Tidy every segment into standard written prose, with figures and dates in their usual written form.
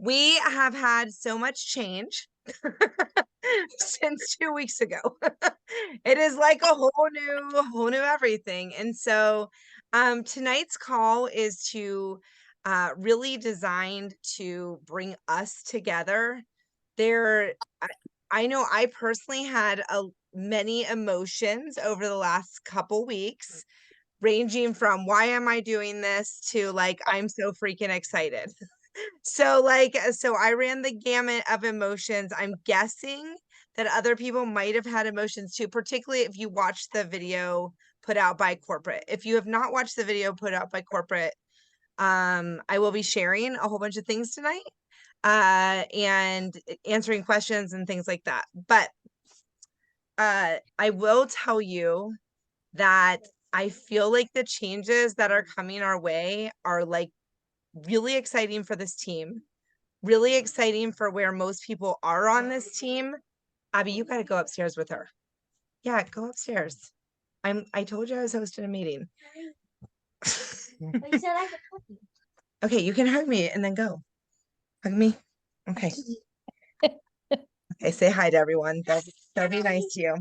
We have had so much change since 2 weeks ago. It is like a whole new everything, and so, tonight's call is to, really designed to bring us together. There I know I personally had many emotions over the last couple weeks, ranging from, "Why am I doing this?" to, like, "I'm so freaking excited." So I ran the gamut of emotions. I'm guessing that other people might have had emotions too, particularly if you watched the video put out by corporate. If you have not watched the video put out by corporate, I will be sharing a whole bunch of things tonight, and answering questions and things like that. But I will tell you that I feel like the changes that are coming our way are like really exciting for this team, really exciting for where most people are on this team. Abby, you gotta go upstairs with her. Yeah, go upstairs. I told you I was hosting a meeting. But you said I could hug you. Okay, you can hug me and then go. Hug me. Okay. Okay, say hi to everyone. They'll be nice to you.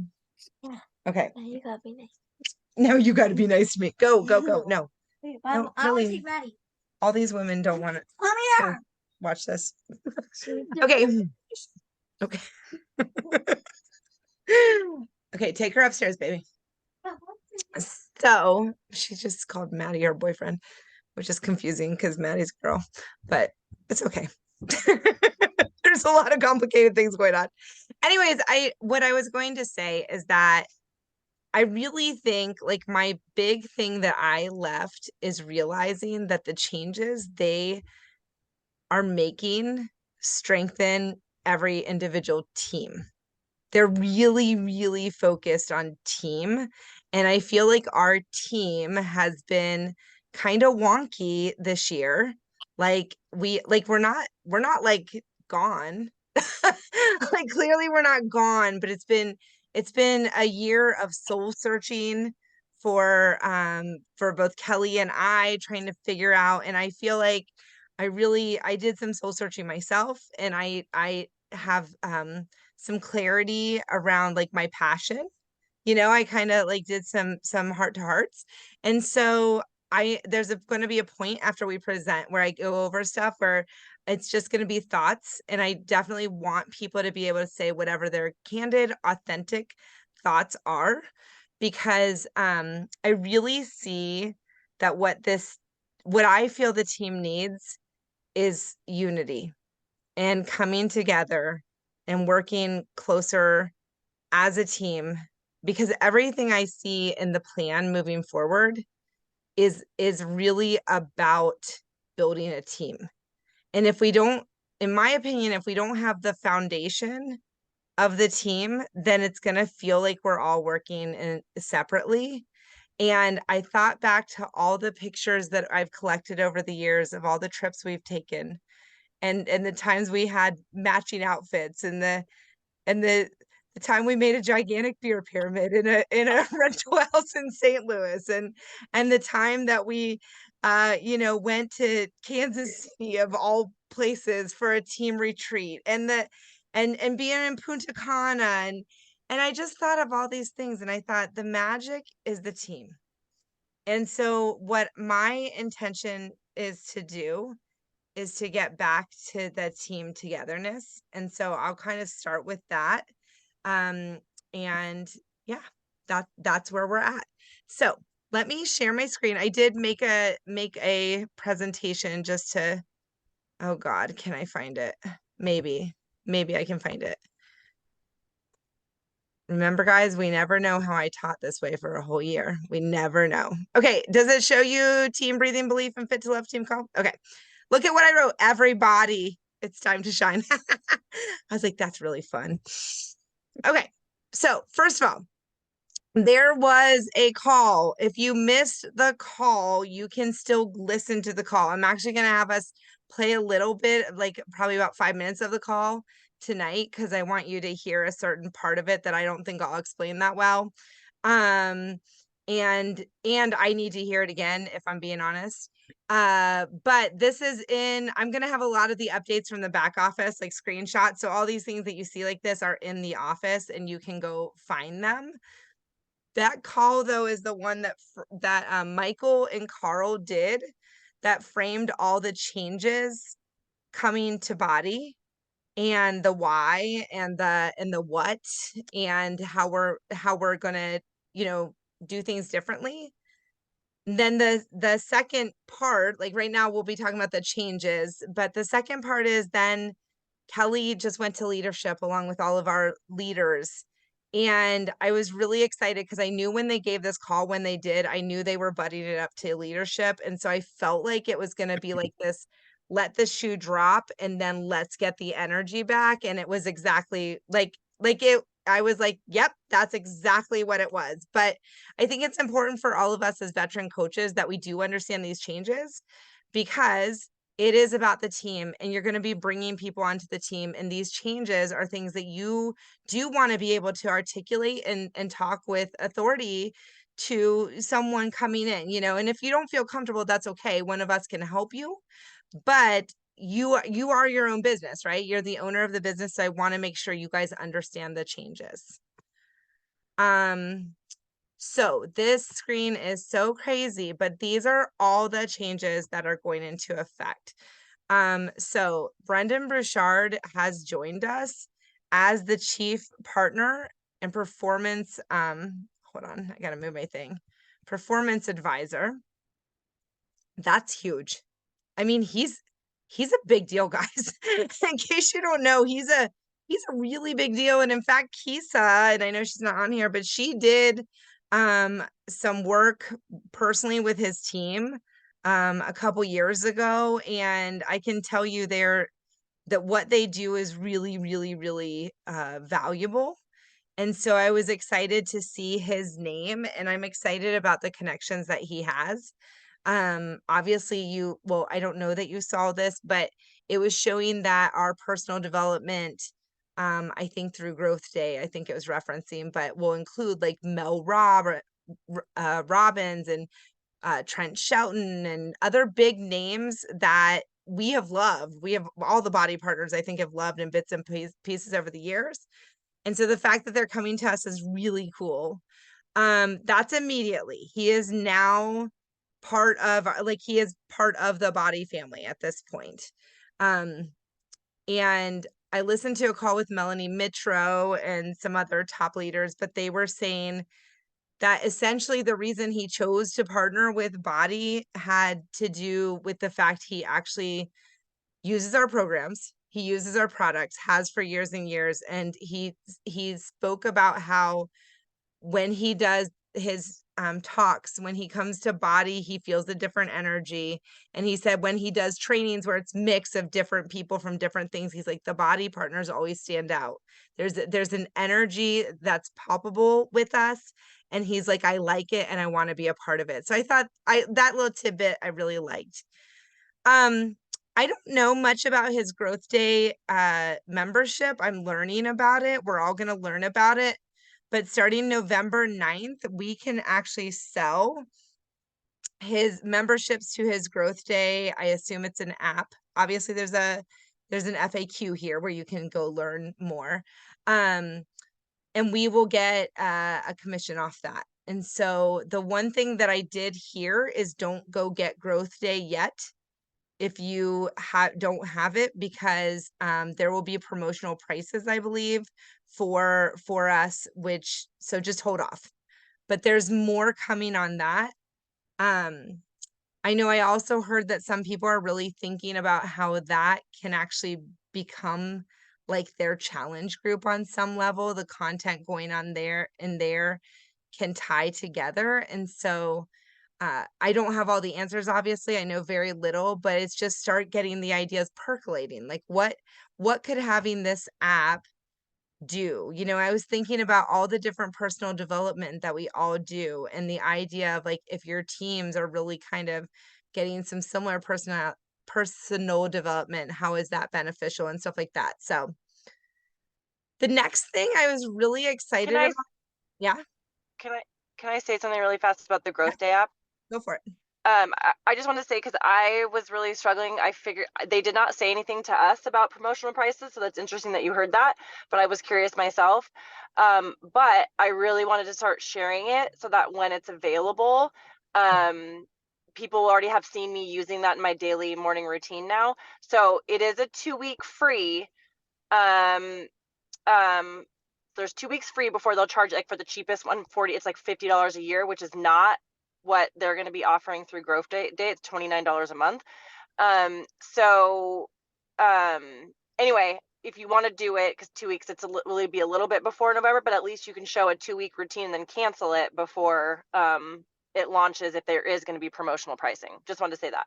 Yeah, Okay. but you gotta be nice. No, you gotta be nice to me. Go, go, go. No. Wait, No, I want to really. see Maddie. All these women don't want to Come here. watch this. Okay. Okay. Okay, take her upstairs, baby. So she just called Maddie her boyfriend, which is confusing because Maddie's a girl, but it's okay. There's a lot of complicated things going on. Anyways, what I was going to say is that I really think like my big thing that I left is realizing that the changes they are making strengthen every individual team. They're really, really focused on team. And I feel like our team has been kind of wonky this year. We're not like gone. Like clearly we're not gone, but it's been a year of soul searching for both Kelly and I trying to figure out, and I feel like I did some soul searching myself, and I have some clarity around like my passion. I kind of like did some heart to hearts. And so there's going to be a point after we present where I go over stuff where it's just going to be thoughts, and I definitely want people to be able to say whatever their candid, authentic thoughts are, because I really see that what I feel the team needs is unity and coming together and working closer as a team, because everything I see in the plan moving forward is really about building a team. And if we don't, in my opinion, if we don't have the foundation of the team, then it's going to feel like we're all working separately. And I thought back to all the pictures that I've collected over the years of all the trips we've taken, and the times we had matching outfits, and the time we made a gigantic beer pyramid in a rental house in St. Louis, and the time that we went to Kansas City of all places for a team retreat, and being in Punta Cana, and I just thought of all these things, and I thought the magic is the team. And so what my intention is to do is to get back to the team togetherness. And so I'll kind of start with that. Um, and yeah, that's where we're at. So let me share my screen. I did make a presentation just to, oh God, can I find it? Maybe I can find it. Remember, guys, we never know how I taught this way for a whole year. We never know. Okay, does it show you team breathing belief and fit to love team call? Okay, look at what I wrote. Everybody, it's time to shine. I was like, that's really fun. Okay, so first of all, there was a call. If you missed the call, you can still listen to the call. I'm actually going to have us play a little bit, like probably about 5 minutes of the call tonight, because I want you to hear a certain part of it that I don't think I'll explain that well. And I need to hear it again, if I'm being honest. But this is I'm going to have a lot of the updates from the back office, like screenshots. So all these things that you see like this are in the office and you can go find them. That call though is the one that Michael and Carl did that framed all the changes coming to body and the why and the what and how we're gonna, do things differently. Then the second part, like right now we'll be talking about the changes, but the second part is then Kelly just went to leadership along with all of our leaders. And I was really excited because I knew when they gave this call, when they did, I knew they were butting it up to leadership. And so I felt like it was going to be like this, let the shoe drop and then let's get the energy back. And it was exactly like it, I was like, yep, that's exactly what it was. But I think it's important for all of us as veteran coaches that we do understand these changes because it is about the team and you're going to be bringing people onto the team. And these changes are things that you do want to be able to articulate and talk with authority to someone coming in, and if you don't feel comfortable, that's okay. One of us can help you, but you are your own business, right? You're the owner of the business. So I want to make sure you guys understand the changes. So this screen is so crazy, but these are all the changes that are going into effect. So Brendan Bouchard has joined us as the chief partner and performance, hold on, I gotta move my thing. Performance advisor. That's huge. I mean, he's a big deal, guys. In case you don't know, he's a really big deal. And in fact, Kisa, and I know she's not on here, but she did some work personally with his team a couple years ago. And I can tell you that what they do is really, really, really valuable. And so I was excited to see his name and I'm excited about the connections that he has. Obviously well, I don't know that you saw this, but it was showing that our personal development, I think through Growth Day, I think it was referencing, but will include like Mel Robbins and Trent Shelton and other big names that we have loved. We have all the body partners I think have loved in bits and pieces over the years. And so the fact that they're coming to us is really cool. That's immediately. He is now part of he is part of the body family at this point. And I listened to a call with Melanie Mitro and some other top leaders, but they were saying that essentially the reason he chose to partner with Body had to do with the fact he actually uses our programs, he uses our products, has for years and years, and he spoke about how when he does his talks, when he comes to Body, he feels a different energy. And he said when he does trainings where it's mix of different people from different things, he's like, the Body partners always stand out. There's an energy that's palpable with us. And he's like, I like it and I want to be a part of it. So I thought that little tidbit I really liked. I don't know much about his Growth Day membership. I'm learning about it. We're all going to learn about it. But starting November 9th, we can actually sell his memberships to his Growth Day. I assume it's an app. Obviously, there's an FAQ here where you can go learn more. And we will get a commission off that. And so the one thing that I did here is don't go get Growth Day yet if you don't have it, because there will be promotional prices, I believe, for us, so just hold off. But there's more coming on that. I know I also heard that some people are really thinking about how that can actually become like their challenge group on some level. The content going on there can tie together. And so I don't have all the answers, obviously. I know very little, but it's just start getting the ideas percolating. Like what could having this app do? I was thinking about all the different personal development that we all do and the idea of like if your teams are really kind of getting some similar personal development, how is that beneficial and stuff like that. So the next thing I was really excited about. Yeah. Can I say something really fast about the Yeah, Growth Day app? go for it. I just want to say, because I was really struggling. I figured they did not say anything to us about promotional prices, so that's interesting that you heard that. But I was curious myself. But I really wanted to start sharing it so that when it's available, um, people already have seen me using that in my daily morning routine now. So it is a 2 week free. Um, um, there's 2 weeks free before they'll charge, like, for the cheapest one 40. It's like $50 a year, which is not what they're going to be offering through Growth Day. It's $29 a month. So anyway, if you want to do it, because 2 weeks, it's really be a little bit before November, but at least you can show a 2 week routine and then cancel it before it launches, if there is going to be promotional pricing. Just wanted to say that.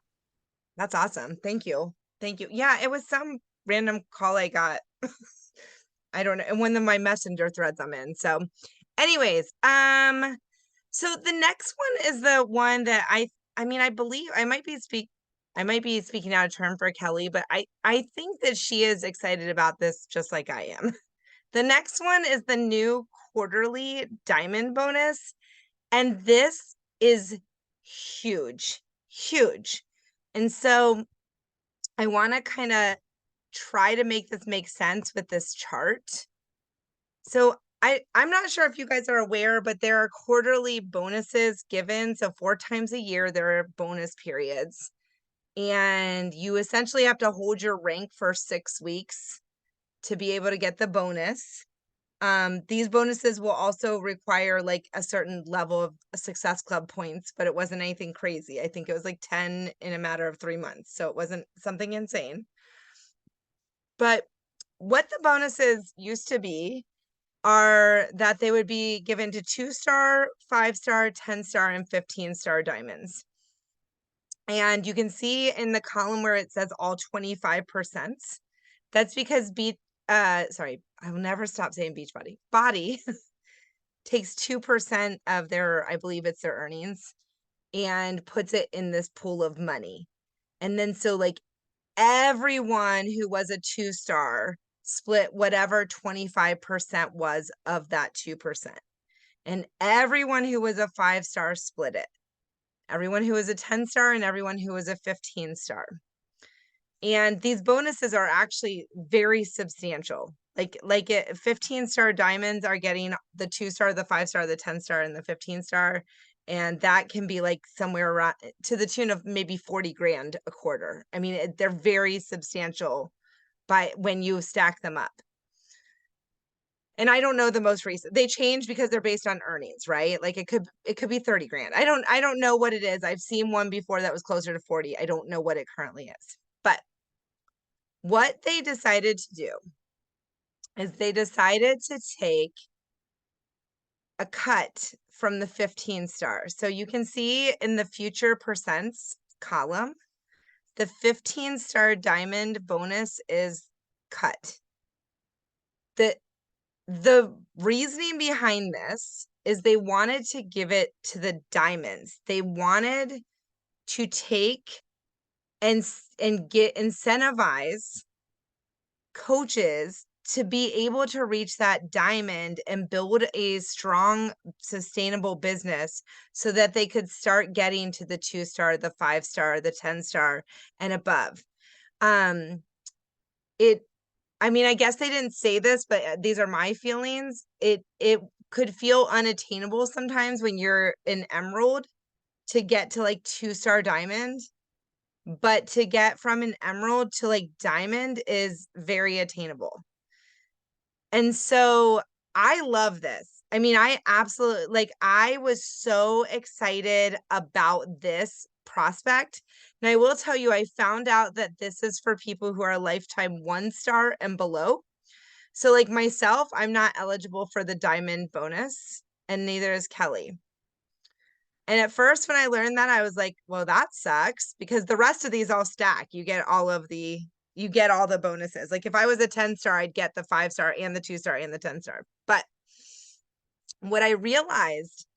That's awesome. Thank you. Thank you. Yeah, it was some random call I got. I don't know. And one of my messenger threads I'm in. So anyways, so the next one is the one that I mean, I believe I might be speaking out of turn for Kelly, but I think that she is excited about this just like I am. The next one is the new quarterly diamond bonus, and this is huge, huge. And so I want to kind of try to make this make sense with this chart. So I'm not sure if you guys are aware, but there are quarterly bonuses given. So 4 times a year, there are bonus periods. And you essentially have to hold your rank for 6 weeks to be able to get the bonus. These bonuses will also require like a certain level of Success Club points, but it wasn't anything crazy. I think it was like 10 in a matter of 3 months. So it wasn't something insane. But what the bonuses used to be are that they would be given to 2-star, 5-star, 10-star, and 15-star diamonds. And you can see in the column where it says all 25%, that's because sorry, I will never stop saying Beachbody. Body takes 2% of their, I believe it's their earnings, and puts it in this pool of money. And then so like everyone who was a 2-star split whatever 25% was of that 2%. And everyone who was a 5-star split it. Everyone who was a 10-star and everyone who was a 15-star. And these bonuses are actually very substantial. Like 15-star diamonds are getting the 2-star, the 5-star, the 10-star, and the 15-star. And that can be like somewhere around to the tune of maybe 40 grand a quarter. I mean, they're very substantial by when you stack them up. And I don't know the most recent. They change because they're based on earnings, right? Like it could be 30 grand. I don't know what it is. I've seen one before that was closer to 40. I don't know what it currently is. But what they decided to do is they decided to take a cut from the 15-star. So you can see in the future percents column, the 15-star diamond bonus is cut. The reasoning behind this is they wanted to give it to the diamonds. They wanted to take and get incentivize coaches to be able to reach that diamond and build a strong, sustainable business so that they could start getting to the 2-star, the 5-star, the 10-star, and above. I mean, I guess they didn't say this, but these are my feelings. It could feel unattainable sometimes when you're an emerald to get to like 2-star diamond, but to get from an emerald to like diamond is very attainable. And so I love this. I mean, I absolutely like, I was so excited about this prospect. And I will tell you, I found out that this is for people who are lifetime 1-star and below. So like myself, I'm not eligible for the diamond bonus, and neither is Kelly. And at first when I learned that, I was like, well, that sucks, because the rest of these all stack. You get all the bonuses. Like if I was a 10-star, I'd get the 5-star and the 2-star and the 10-star. But what I realized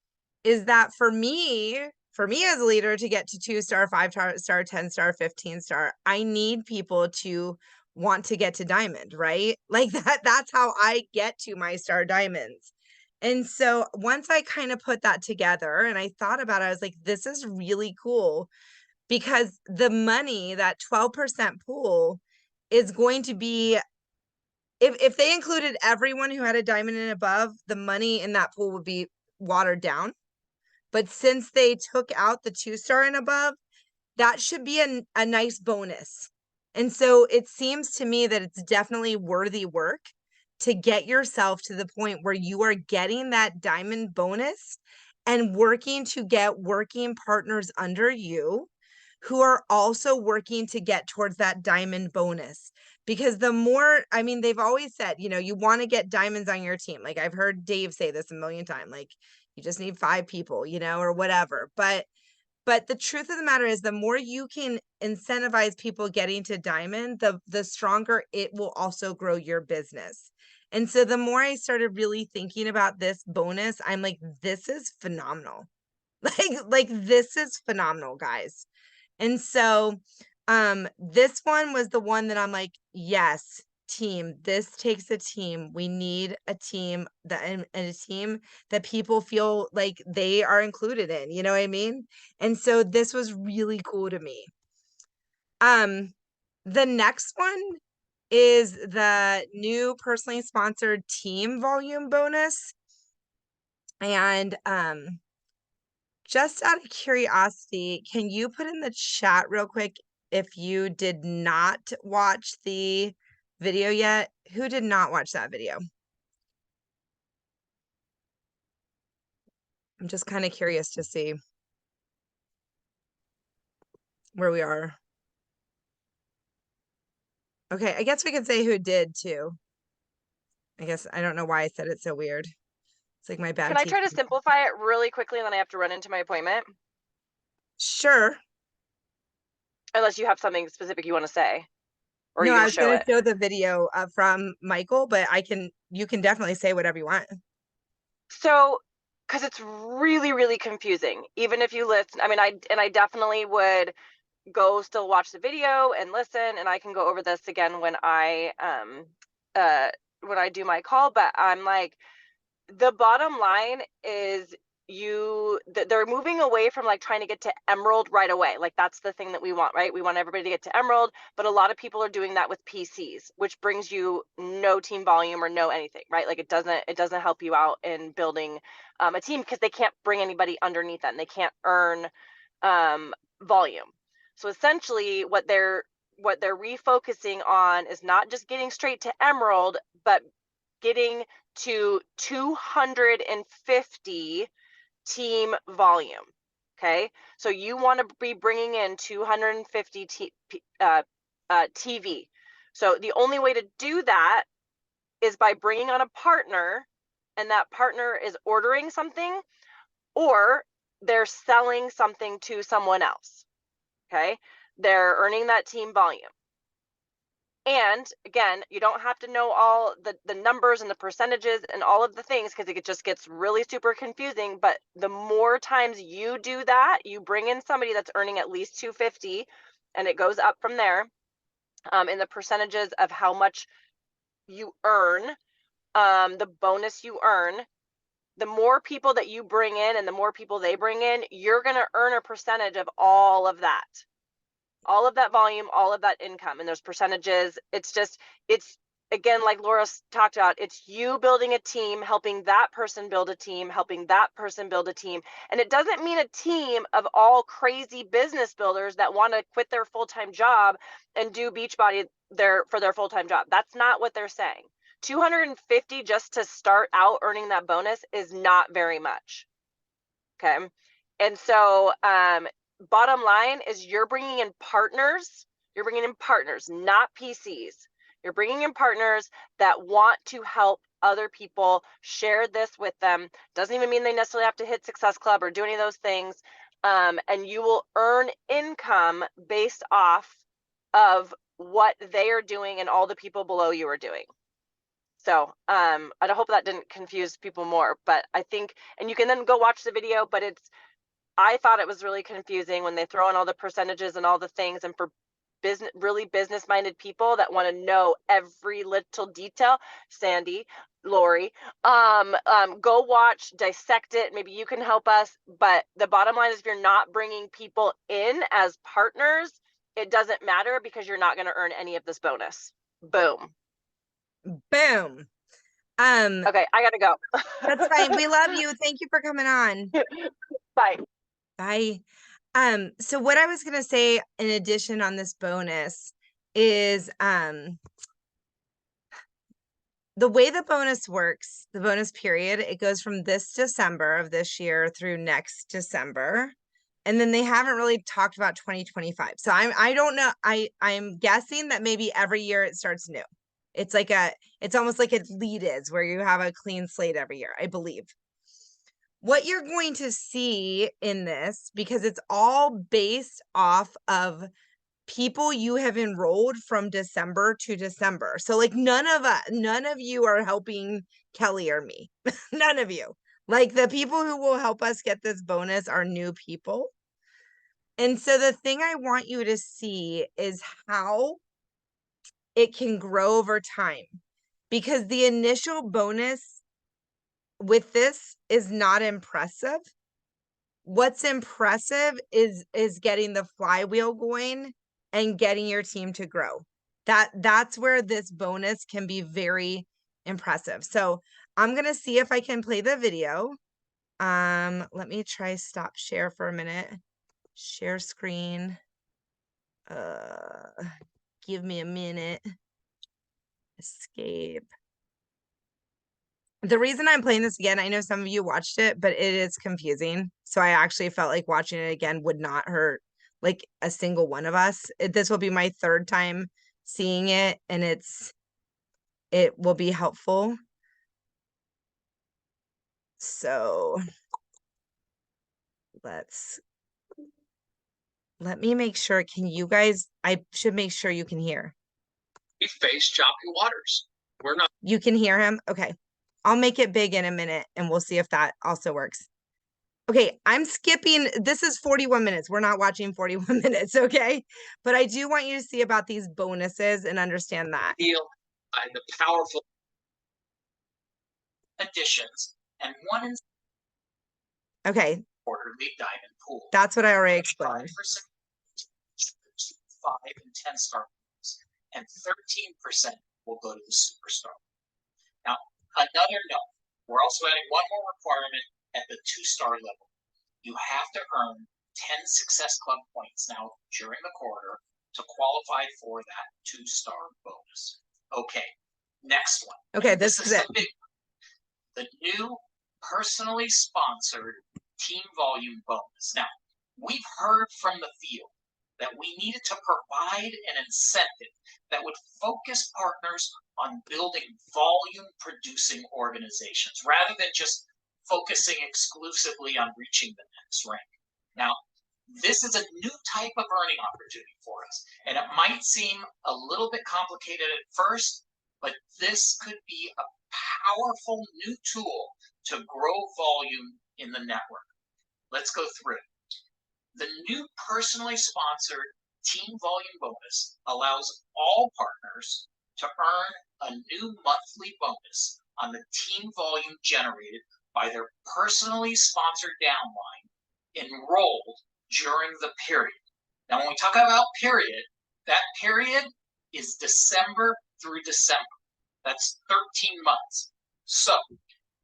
is that for me as a leader to get to 2-star, 5-star, 10-star, 15-star, I need people to want to get to diamond, right? Like that's how I get to my star diamonds. And so once I kind of put that together and I thought about it, I was like, this is really cool because the money, that 12% pool, is going to be, if they included everyone who had a diamond and above, the money in that pool would be watered down. But since they took out the 2-star and above, that should be a nice bonus. And so it seems to me that it's definitely worthy work to get yourself to the point where you are getting that diamond bonus and working to get working partners under you who are also working to get towards that diamond bonus. Because the more, I mean, they've always said, you know, you want to get diamonds on your team. Like I've heard Dave say this a million times, like you just need 5 people, you know, or whatever. But the truth of the matter is the more you can incentivize people getting to diamond, the stronger it will also grow your business. And so the more I started really thinking about this bonus, I'm like, this is phenomenal. Like this is phenomenal, guys. And so this one was the one that I'm like, yes, team, this takes a team. We need a team that and a team that people feel like they are included in, you know what I mean? And so this was really cool to me. The next one is the new personally sponsored team volume bonus. And just out of curiosity, can you put in the chat real quick if you did not watch the video yet? Who did not watch that video? I'm just kind of curious to see where we are. Okay, I guess we could say who did too. I guess I don't know why I said it so weird. It's like my bad Can I try to teaching. simplify it really quickly and then I have to run into my appointment? Sure. Unless you have something specific you want to say. Or No, you I gonna was show gonna it? show the video from Michael, but you can definitely say whatever you want. So, because it's really, really confusing. Even if you listen, I mean, I definitely would go still watch the video and listen, and I can go over this again when I do my call. But I'm like, the bottom line is they're moving away from like trying to get to emerald right away. Like that's the thing that we want, right? We want everybody to get to emerald, but a lot of people are doing that with PCs, which brings you no team volume or no anything, right? Like it doesn't help you out in building a team because they can't bring anybody underneath that and they can't earn volume. So essentially what they're refocusing on is not just getting straight to emerald, but getting to 250 team volume. Okay, so you want to be bringing in 250 TV. So the only way to do that is by bringing on a partner, and that partner is ordering something or they're selling something to someone else. Okay, they're earning that team volume. And again, you don't have to know all the numbers and the percentages and all of the things because it just gets really super confusing. But the more times you do that, you bring in somebody that's earning at least 250 and it goes up from there in the percentages of how much you earn, the bonus you earn. The more people that you bring in and the more people they bring in, you're going to earn a percentage of all of that volume, all of that income. And there's percentages. It's again, like Laura talked about, it's you building a team, helping that person build a team, helping that person build a team. And it doesn't mean a team of all crazy business builders that want to quit their full-time job and do Beachbody for their full-time job. That's not what they're saying. 250 just to start out earning that bonus is not very much. Okay. And so, bottom line is you're bringing in partners, not PCs. You're bringing in partners that want to help other people, share this with them. Doesn't even mean they necessarily have to hit Success Club or do any of those things. And you will earn income based off of what they are doing and all the people below you are doing. So I hope that didn't confuse people more, but I think, and you can then go watch the video, but I thought it was really confusing when they throw in all the percentages and all the things. And for really business minded people that want to know every little detail, Sandy, Lori. Go watch, dissect it. Maybe you can help us. But the bottom line is, if you're not bringing people in as partners, it doesn't matter because you're not going to earn any of this bonus. Boom. Boom. Okay, I gotta go. That's fine. We love you. Thank you for coming on. Bye. Bye. So what I was gonna say in addition on this bonus is the way the bonus works, the bonus period, it goes from this December of this year through next December. And then they haven't really talked about 2025. So I don't know. I'm guessing that maybe every year it starts new. It's almost like it lead is where you have a clean slate every year, I believe. What you're going to see in this, because it's all based off of people you have enrolled from December to December. So like none of you are helping Kelly or me. None of you. Like the people who will help us get this bonus are new people. And so the thing I want you to see is how it can grow over time, because the initial bonus with this is not impressive. What's impressive is getting the flywheel going and getting your team to grow. That's where this bonus can be very impressive. So I'm gonna see if I can play the video. Let me try stop share for a minute. Share screen. Give me a minute. Escape. The reason I'm playing this again, I know some of you watched it, but it is confusing. So I actually felt like watching it again would not hurt like a single one of us. This will be my third time seeing it, and it will be helpful. So let me make sure. Can you guys, I should make sure you can hear. We face choppy waters. We're not. You can hear him? Okay. I'll make it big in a minute and we'll see if that also works. Okay, I'm skipping. This is 41 minutes. We're not watching 41 minutes, okay? But I do want you to see about these bonuses and understand that. Feel the powerful additions and one in Okay, quarterly diamond pool. that's what I already explained. 5% 5 and 10 star pools, and 13% will go to the superstar. Now, another note, we're also adding one more requirement at the 2-star level. You have to earn 10 Success Club points now during the quarter to qualify for that 2-star bonus. Okay, next one. Okay, this is it. The big one. The new personally sponsored team volume bonus. Now, we've heard from the field that we needed to provide an incentive that would focus partners on building volume producing organizations rather than just focusing exclusively on reaching the next rank. Now, this is a new type of earning opportunity for us, and it might seem a little bit complicated at first, but this could be a powerful new tool to grow volume in the network. Let's go through it. The new personally sponsored team volume bonus allows all partners to earn a new monthly bonus on the team volume generated by their personally sponsored downline enrolled during the period. Now, when we talk about period, that period is December through December. That's 13 months. So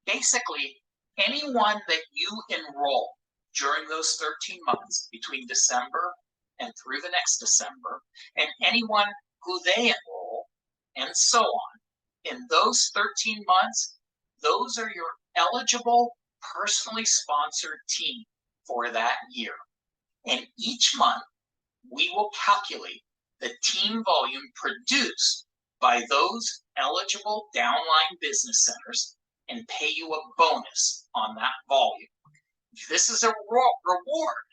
basically, anyone that you enroll during those 13 months between December and through the next December, and anyone who they enroll, and so on, in those 13 months, those are your eligible personally sponsored team for that year. And each month, we will calculate the team volume produced by those eligible downline business centers and pay you a bonus on that volume. This is a reward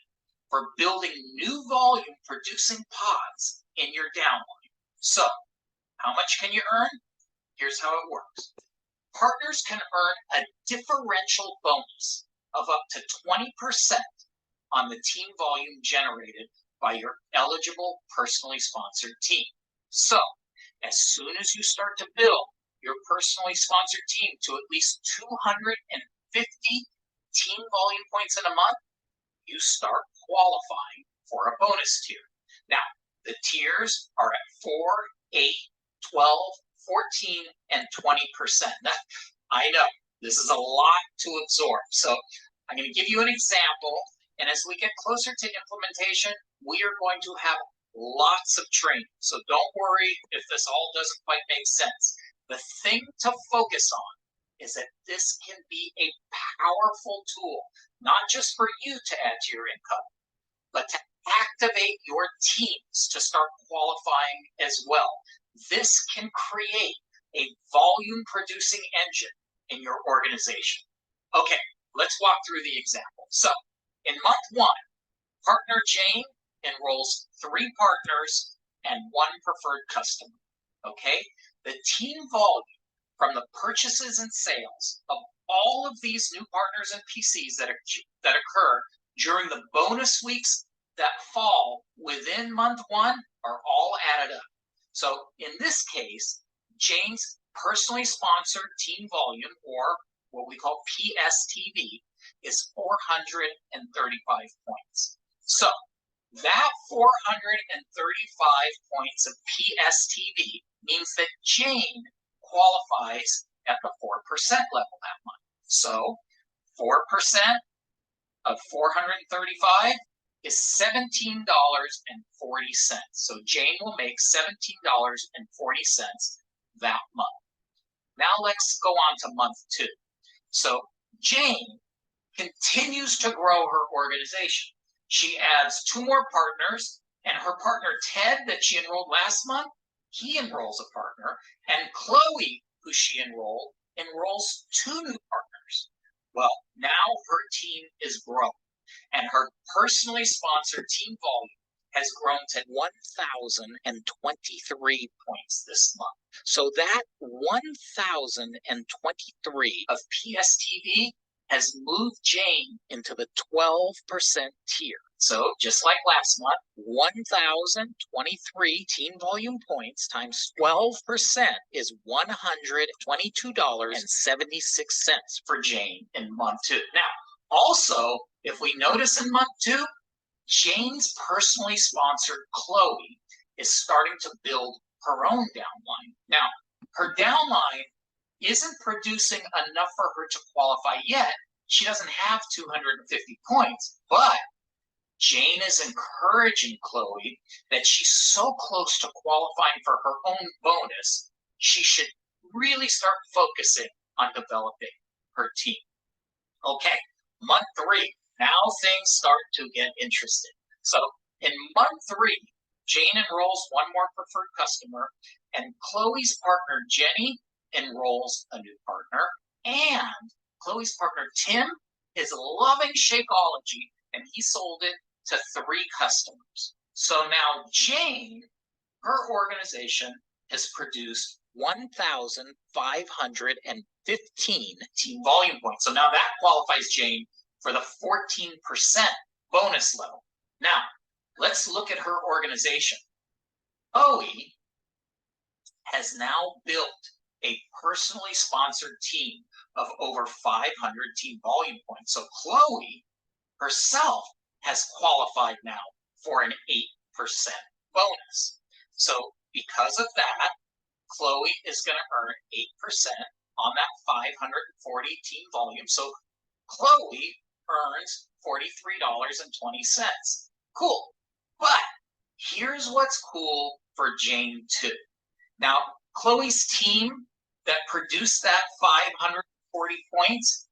for building new volume producing pods in your downline. So, how much can you earn? Here's how it works. Partners can earn a differential bonus of up to 20% on the team volume generated by your eligible personally sponsored team. So, as soon as you start to build your personally sponsored team to at least 250 team volume points in a month, you start qualifying for a bonus tier. Now, the tiers are at 4, 8, 12, 14, and 20%. I know this is a lot to absorb. So I'm going to give you an example. And as we get closer to implementation, we are going to have lots of training. So don't worry if this all doesn't quite make sense. The thing to focus on is that this can be a powerful tool, not just for you to add to your income, but to activate your teams to start qualifying as well. This can create a volume producing engine in your organization. Okay, let's walk through the example. So in month 1, partner Jane enrolls 3 partners and 1 preferred customer. Okay, the team volume from the purchases and sales of all of these new partners and PCs that occur during the bonus weeks that fall within month 1 are all added up. So in this case, Jane's personally sponsored team volume, or what we call PSTV, is 435 points. So that 435 points of PSTV means that Jane qualifies at the 4% level that month. So 4% of 435 is $17.40. So Jane will make $17.40 that month. Now let's go on to month 2. So Jane continues to grow her organization. She adds 2 more partners, and her partner Ted that she enrolled last month, he enrolls a partner, and Chloe, who she enrolls 2 new partners. Well, now her team is growing, and her personally sponsored team volume has grown to 1,023 points this month. So that 1,023 of PSTV has moved Jane into the 12% tier. So just like last month, 1,023 team volume points times 12% is $122.76 for Jane in month 2. Now, also, if we notice in month 2, Jane's personally sponsored Chloe is starting to build her own downline. Now, her downline isn't producing enough for her to qualify yet. She doesn't have 250 points, but Jane is encouraging Chloe that she's so close to qualifying for her own bonus, she should really start focusing on developing her team. Okay, month 3, now things start to get interesting. So in month 3, Jane enrolls 1 more preferred customer, and Chloe's partner Jenny enrolls a new partner, and Chloe's partner Tim is loving Shakeology, and he sold it to 3 customers. So now Jane, her organization has produced 1,515 team volume points. So now that qualifies Jane for the 14% bonus level. Now, let's look at her organization. Chloe has now built a personally sponsored team of over 500 team volume points. So Chloe herself has qualified now for an 8% bonus. So because of that, Chloe is going to earn 8% on that 540 team volume. So Chloe earns $43.20. Cool. But here's what's cool for Jane too. Now, Chloe's team that produced that 540 points,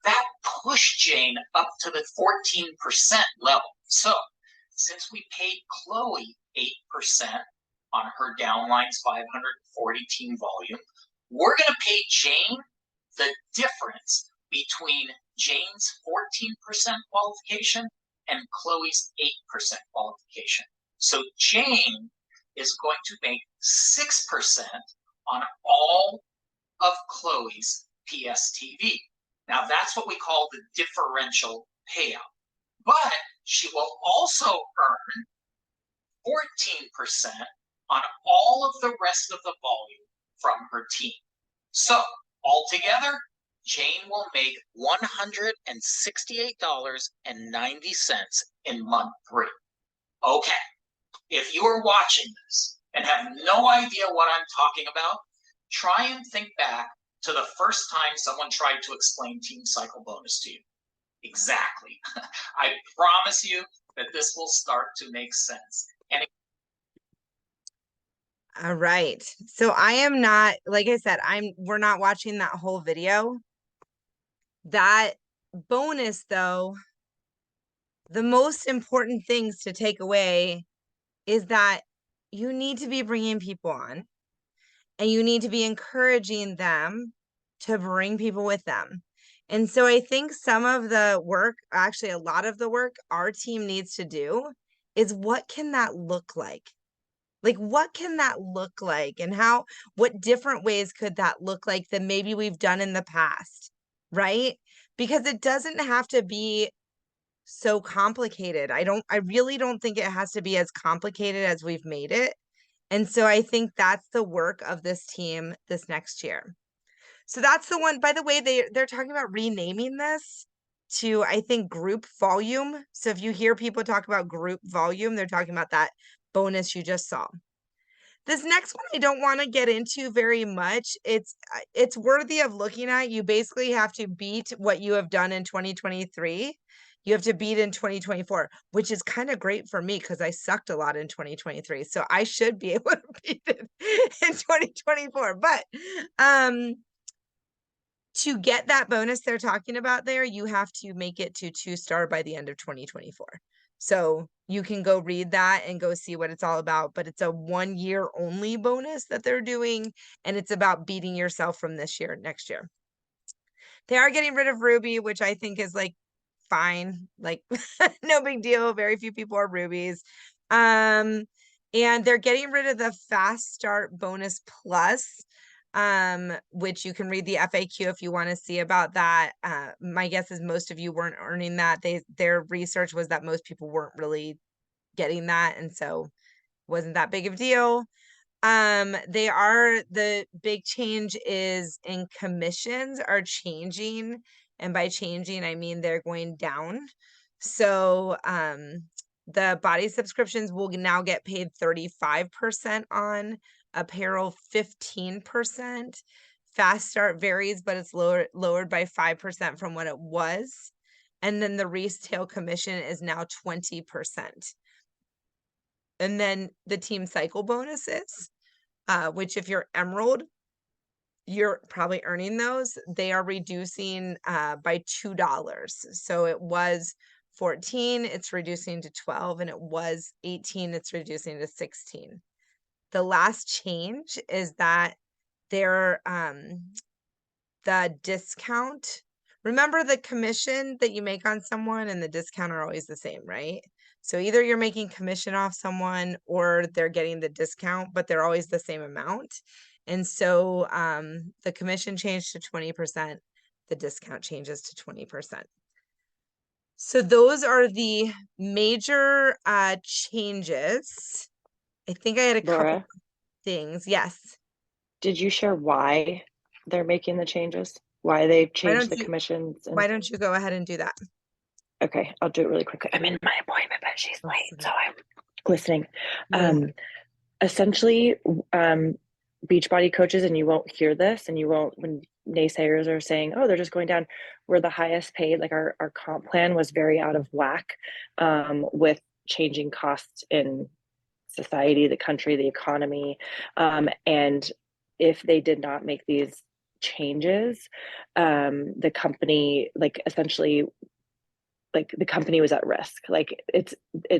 that pushed Jane up to the 14% level. So since we paid Chloe 8% on her downline's 540 team volume, we're going to pay Jane the difference between Jane's 14% qualification and Chloe's 8% qualification. So Jane is going to make 6% on all of Chloe's PSTV. Now that's what we call the differential payout. But she will also earn 14% on all of the rest of the volume from her team. So altogether, Jane will make $168.90 in month 3. Okay, if you are watching this and have no idea what I'm talking about, try and think back to the first time someone tried to explain team cycle bonus to you. Exactly. I promise you that this will start to make sense. And All right. So I am not, like I said, we're not watching that whole video. That bonus though, the most important things to take away is that you need to be bringing people on and you need to be encouraging them to bring people with them. And so I think some of the work, actually a lot of the work our team needs to do is what can that look like? Like, what can that look like? And what different ways could that look like than maybe we've done in the past, right? Because it doesn't have to be so complicated. I really don't think it has to be as complicated as we've made it. And so I think that's the work of this team this next year. So that's the one, by the way, they're talking about renaming this to, I think, group volume. So if you hear people talk about group volume, they're talking about that bonus you just saw. This next one I don't want to get into very much. It's worthy of looking at. You basically have to beat what you have done in 2023. You have to beat in 2024, which is kind of great for me because I sucked a lot in 2023. So I should be able to beat it in 2024. But to get that bonus they're talking about there, you have to make it to 2-star by the end of 2024. So you can go read that and go see what it's all about, but it's a 1-year only bonus that they're doing, and it's about beating yourself from this year, next year. They are getting rid of Ruby, which I think is like fine, like no big deal. Very few people are Rubies. And they're getting rid of the Fast Start Bonus Plus, which you can read the FAQ if you want to see about that. My guess is most of you weren't earning that. Their research was that most people weren't really getting that, and so wasn't that big of a deal. The big change is in commissions are changing, and by changing I mean they're going down. So the body subscriptions will now get paid 35% on, apparel 15%. Fast Start varies, but it's lowered by 5% from what it was. And then the retail commission is now 20%. And then the team cycle bonuses, which if you're Emerald, you're probably earning those. They are reducing by $2. So it was 14, it's reducing to 12, and it was 18, it's reducing to 16. The last change is that the discount, remember the commission that you make on someone and the discount are always the same, right? So either you're making commission off someone or they're getting the discount, but they're always the same amount. And so the commission changed to 20%, the discount changes to 20%. So those are the major changes. I think I had a couple things. Yes. Did you share why they're making the changes? Why they've changed the commissions? Why don't you go ahead and do that? Okay, I'll do it really quickly. I'm in my appointment, but she's late, so I'm listening. Essentially, Beachbody coaches, and you won't hear this, and you won't, when naysayers are saying, oh, they're just going down, we're the highest paid, like our comp plan was very out of whack with changing costs in society, the country, the economy. And if they did not make these changes, the company, like essentially, like the company was at risk. Like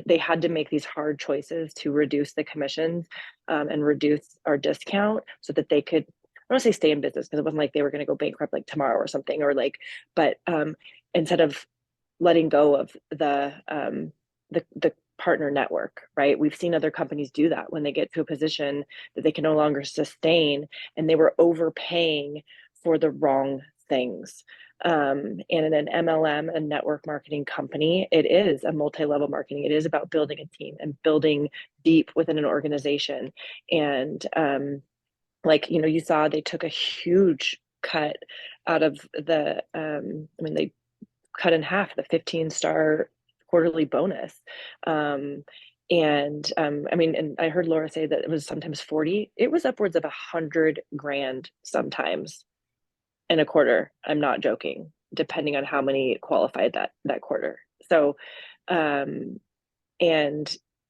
they had to make these hard choices to reduce the commissions and reduce our discount so that they could, I don't want to say stay in business, because it wasn't like they were going to go bankrupt like tomorrow or something, or like, but instead of letting go of the partner network, right? We've seen other companies do that when they get to a position that they can no longer sustain, and they were overpaying for the wrong things. And in an MLM, a network marketing company, it is a multi-level marketing. It is about building a team and building deep within an organization. And like, you saw they took a huge cut out of the, they cut in half the 15-star quarterly bonus. And I heard Laura say that it was sometimes 40. It was upwards of $100,000 sometimes in a quarter. I'm not joking, depending on how many qualified that quarter. So, and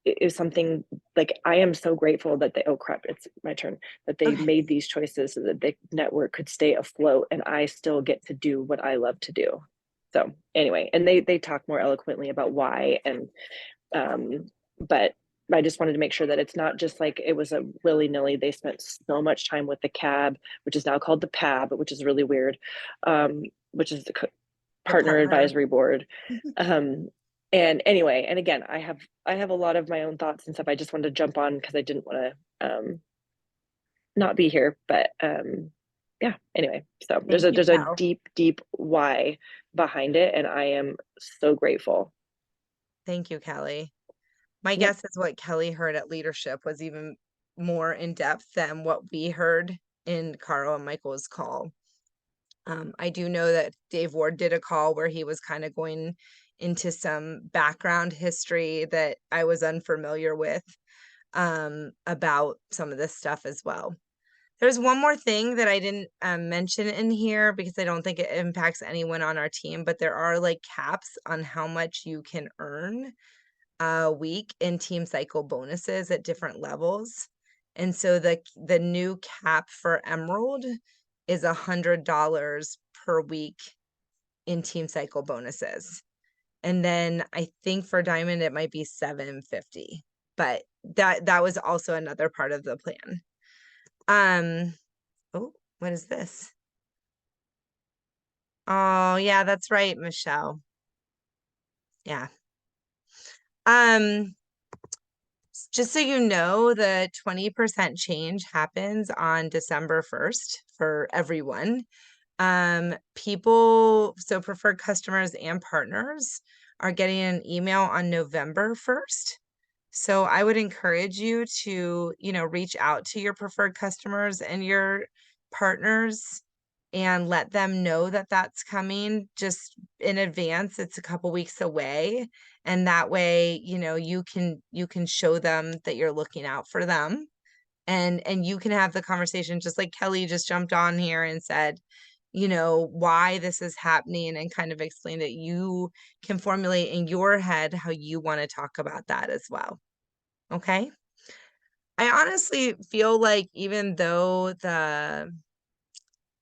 it is something like, I am so grateful that oh crap, it's my turn, that they Okay. made these choices so that the network could stay afloat and I still get to do what I love to do. So anyway, and they talk more eloquently about why, and but I just wanted to make sure that it's not just like it was a willy-nilly. They spent so much time with the CAB, which is now called the PAB, which is really weird, which is the partner advisory board. And anyway, and again, I have a lot of my own thoughts and stuff. I just wanted to jump on because I didn't want to not be here, but yeah, anyway, so there's a deep why behind it, and I am so grateful. Thank you, Kelly. My Yep. guess is what Kelly heard at leadership was even more in depth than what we heard in Carl and Michael's call. I do know that Dave Ward did a call where he was kind of going into some background history that I was unfamiliar with about some of this stuff as well. There's one more thing that I didn't mention in here because I don't think it impacts anyone on our team, but there are like caps on how much you can earn a week in team cycle bonuses at different levels. And so the new cap for Emerald is $100 per week in team cycle bonuses. And then I think for Diamond it might be $750, but that was also another part of the plan. Oh, what is this? Oh, yeah, that's right, Michelle. Yeah. Just so you know, the 20% change happens on December 1st for everyone. So preferred customers and partners are getting an email on November 1st. So I would encourage you to, reach out to your preferred customers and your partners and let them know that that's coming just in advance. It's a couple weeks away. And that way, you can show them that you're looking out for them, and you can have the conversation just like Kelly just jumped on here and said, why this is happening, and kind of explain that you can formulate in your head how you want to talk about that as well. Okay. I honestly feel like even though the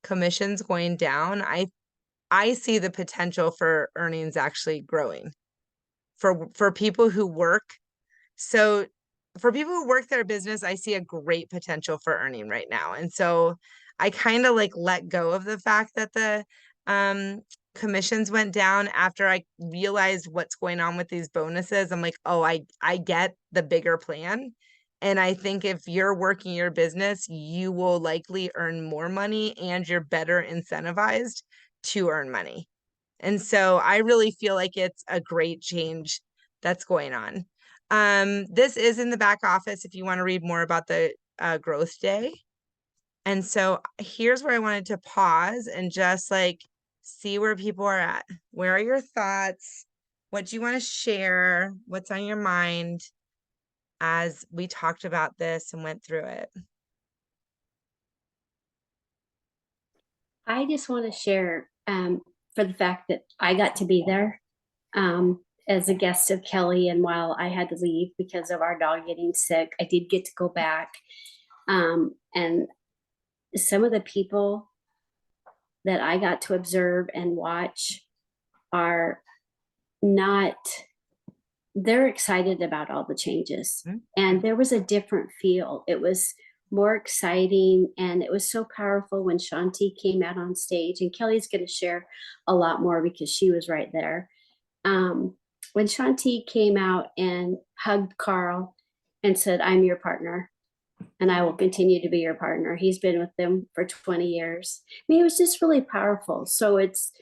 commission's going down, I see the potential for earnings actually growing for people who work. So for people who work their business, I see a great potential for earning right now. And so I kind of like let go of the fact that the commissions went down after I realized what's going on with these bonuses. I'm like, oh, I get the bigger plan. And I think if you're working your business, you will likely earn more money and you're better incentivized to earn money. And so I really feel like it's a great change that's going on. This is in the back office if you want to read more about the growth day. And so here's where I wanted to pause and just like see where people are at. Where are your thoughts? What do you want to share? What's on your mind as we talked about this and went through it? I just want to share for the fact that I got to be there as a guest of Kelly. And while I had to leave because of our dog getting sick, I did get to go back. And some of the people that I got to observe and watch are not, they're excited about all the changes. Mm-hmm. And there was a different feel. It was more exciting, and it was so powerful when Shanti came out on stage, and Kelly's going to share a lot more because she was right there. When Shanti came out and hugged Carl and said, "I'm your partner and I will continue to be your partner." He's been with them for 20 years. I mean, it was just really powerful. So it's,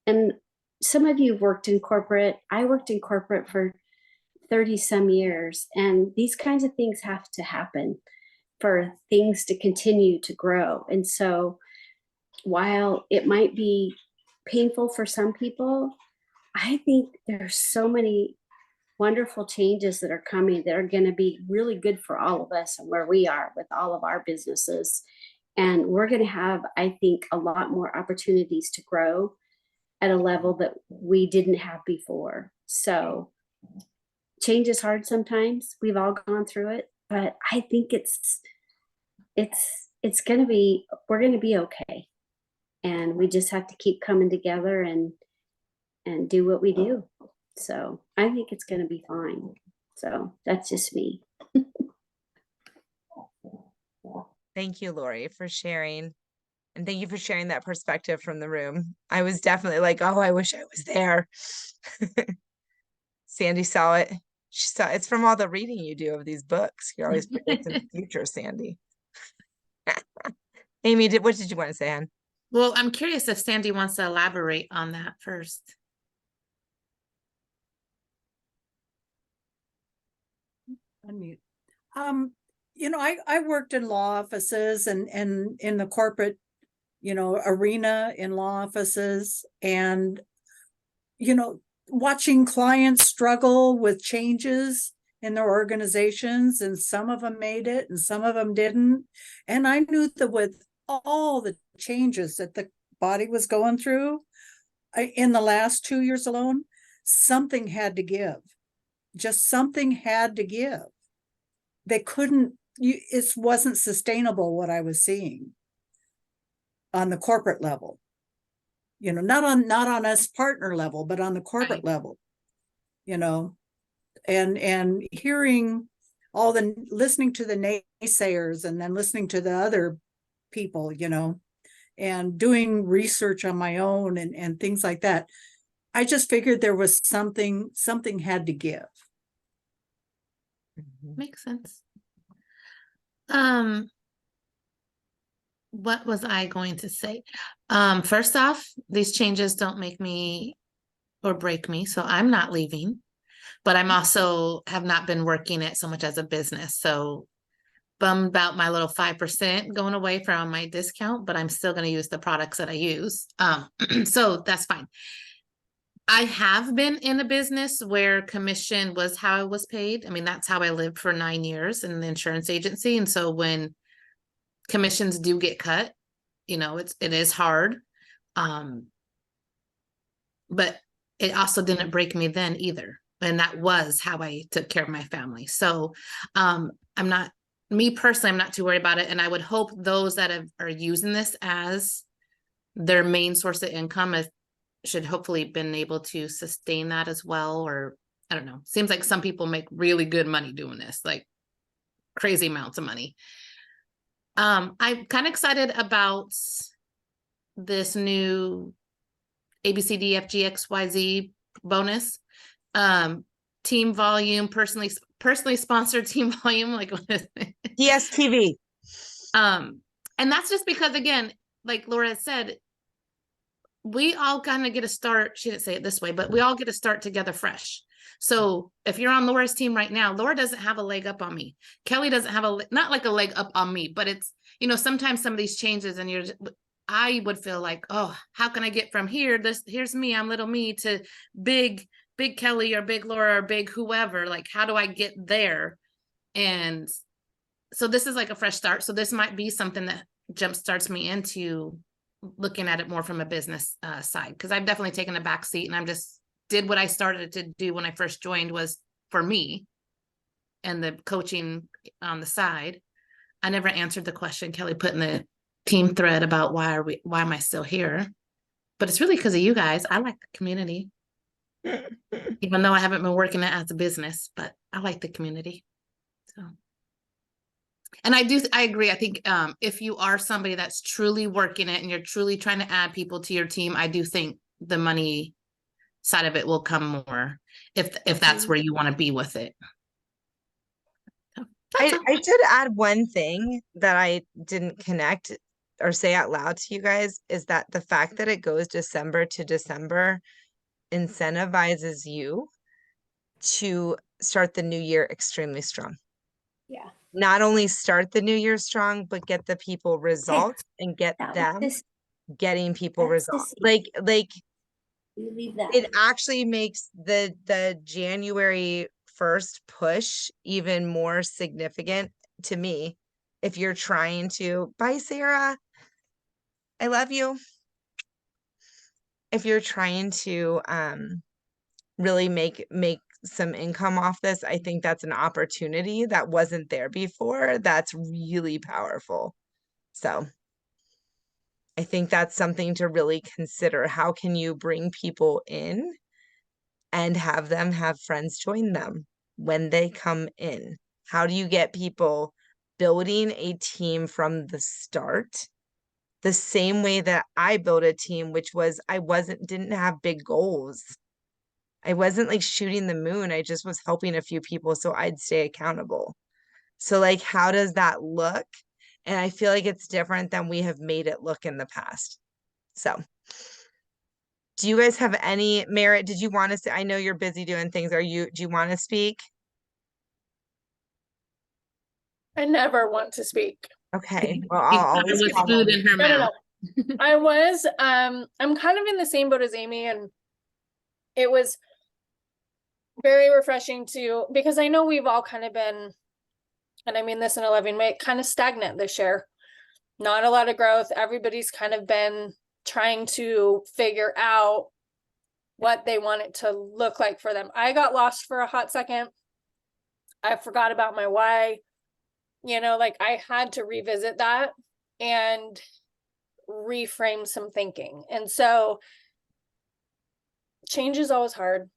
and some of you have worked in corporate. I worked in corporate for 30 some years, and these kinds of things have to happen. for things to continue to grow. And so while it might be painful for some people, I think there's so many wonderful changes that are coming that are going to be really good for all of us and where we are with all of our businesses. And we're going to have, I think, a lot more opportunities to grow at a level that we didn't have before. So change is hard sometimes. We've all gone through it, but I think it's going to be, we're going to be okay. And we just have to keep coming together and do what we do. So I think it's going to be fine. So that's just me. Thank you, Lori, for sharing. And thank you for sharing that perspective from the room. I was definitely like, oh, I wish I was there. Sandy saw it. She saw it's from all the reading you do of these books. You're always predicting the future, Sandy. Amy, what did you want to say, Ann? Well, I'm curious if Sandy wants to elaborate on that first. Unmute. You know, I worked in law offices and in the corporate, you know, arena in law offices, and, you know, watching clients struggle with changes in their organizations, and some of them made it and some of them didn't. And I knew that with all the changes that the body was going through in the last 2 years alone, something had to give. Just something had to give. They couldn't, it wasn't sustainable what I was seeing on the corporate level. You know, not on us partner level, but on the corporate level, you know, and hearing all the, listening to the naysayers and then listening to the other people, you know, and doing research on my own and things like that. I just figured there was something had to give. Makes sense. What was I going to say? First off, these changes don't make me or break me, so I'm not leaving, but I'm also have not been working it so much as a business. So bummed about my little 5% going away from my discount, but I'm still going to use the products that I use. So that's fine. I have been in a business where commission was how I was paid. I mean, that's how I lived for 9 years in the insurance agency. And so when commissions do get cut, you know, it is hard. But it also didn't break me then either. And that was how I took care of my family. So me personally, I'm not too worried about it. And I would hope those that are using this as their main source of income should hopefully been able to sustain that as well. Or I don't know, seems like some people make really good money doing this, like crazy amounts of money. I'm kind of excited about this new ABCDFGXYZ bonus. Team volume, personally sponsored team volume, like what is it? DSTV. And that's just because, again, like Laura said, we all kind of get a start. She didn't say it this way, but we all get to start together fresh. So if you're on Laura's team right now, Laura doesn't have a leg up on me. Kelly doesn't have not like a leg up on me, but it's, you know, sometimes some of these changes and I would feel like, oh, how can I get from here's me, I'm little me, to big Kelly or big Laura or big whoever, like, how do I get there? And so this is like a fresh start. So this might be something that jumpstarts me into looking at it more from a business side, because I've definitely taken a back seat and I'm just did what I started to do when I first joined was for me and the coaching on the side. I never answered the question Kelly put in the team thread about why am I still here? But it's really because of you guys. I like the community. Even though I haven't been working it as a business, but I like the community. So, and I agree. I think if you are somebody that's truly working it and you're truly trying to add people to your team, I do think the money side of it will come more if that's where you want to be with it. So, I did add one thing that I didn't connect or say out loud to you guys, is that the fact that it goes December to December incentivizes you to start the new year extremely strong. Yeah. Not only start the new year strong, but get the people results and get That was them this, getting people that's the results. secret. Like You leave that. it actually makes the January 1st push even more significant to me. If you're trying to, bye Sarah, I love you. If you're trying to really make some income off this, I think that's an opportunity that wasn't there before. That's really powerful. So I think that's something to really consider. How can you bring people in and have them have friends join them when they come in? How do you get people building a team from the start? The same way that I built a team, which was didn't have big goals. I wasn't like shooting the moon. I just was helping a few people so I'd stay accountable. So like, how does that look? And I feel like it's different than we have made it look in the past. So do you guys have any Merritt? Did you want to say, I know you're busy doing things. Do you want to speak? I never want to speak. Okay. Well, She I'll thought it always was call food on in her No, no, mouth. no. I was, I'm kind of in the same boat as Amy, and it was very refreshing to, because I know we've all kind of been, and I mean this in a loving way, kind of stagnant this year. Not a lot of growth. Everybody's kind of been trying to figure out what they want it to look like for them. I got lost for a hot second. I forgot about my why. You know, like I had to revisit that and reframe some thinking. And so change is always hard.